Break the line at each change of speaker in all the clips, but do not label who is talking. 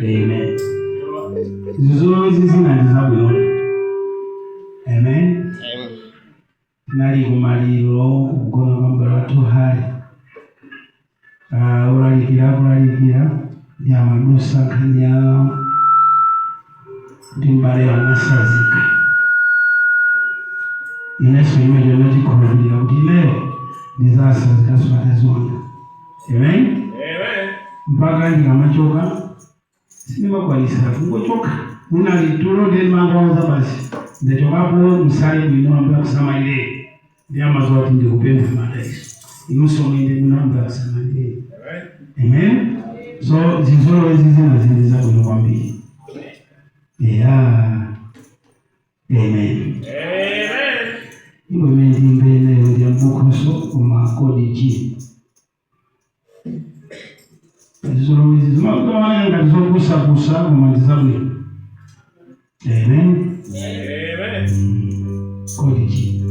Amen. Zizolo zizina ndizabwino. Amen. Nali kumaliro kugona kwambala tuhali. Ulalikira yamadusa kanya timbale wanasazika. Yesu yimejana chikolobira kuti leo ndizasazika swala zonda. Amen. Amen. Mpaka ndikamachoka sinimakwalisa kungochoka. Munalitulo ndi mangoza basi. Ndechokapo musali bwino amba kusamalire. Ndi amazo ati ndikupempha madaiso. Inuso mwende munamba kusamalire. Amen. So zizolo ezizina zindiza bwino kwambiri. Yeah. Amen. Amen. Iwe mendi mbele ndi ambukoso umakodiji. Zizolo ezizina ngati zokusa kumandiza bwino. Amen. Amen. Kodiji.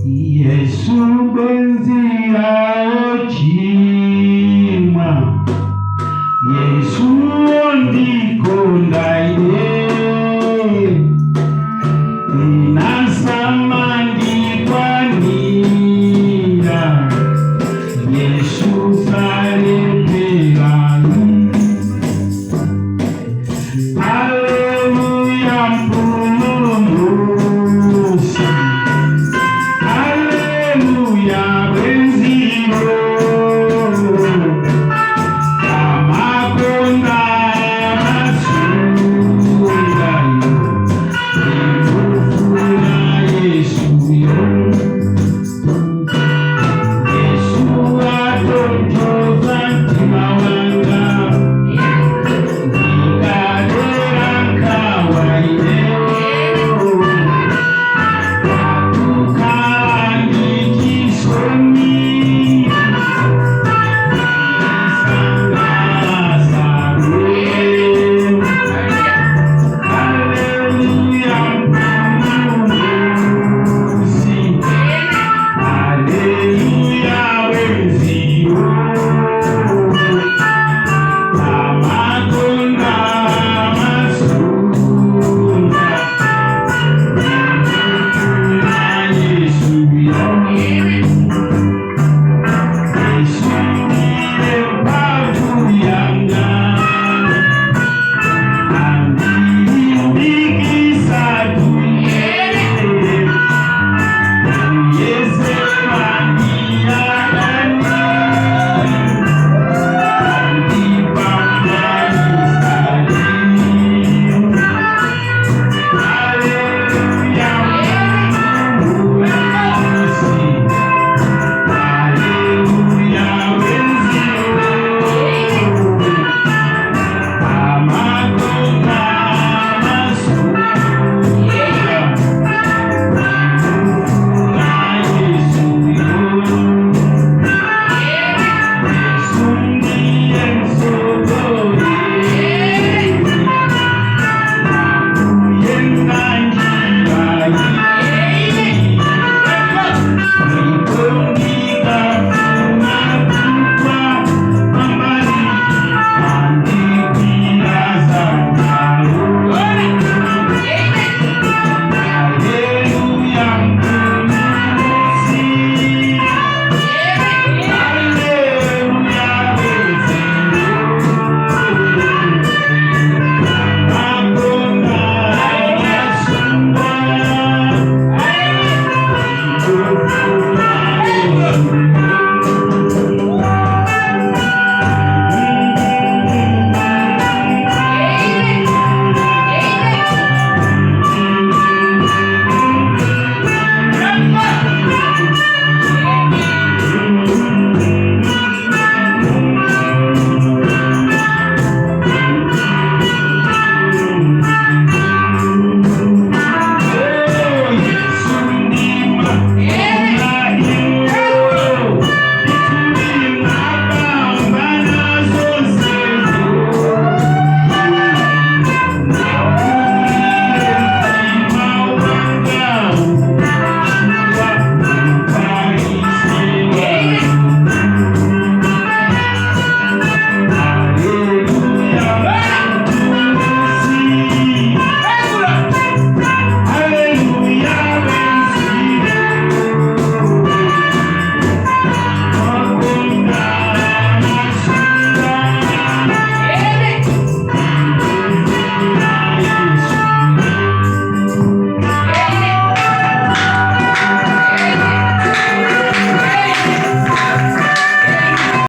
Yesu benzi yao chima, Yesu ndikonda ine, inasama ndikwanira, Yesu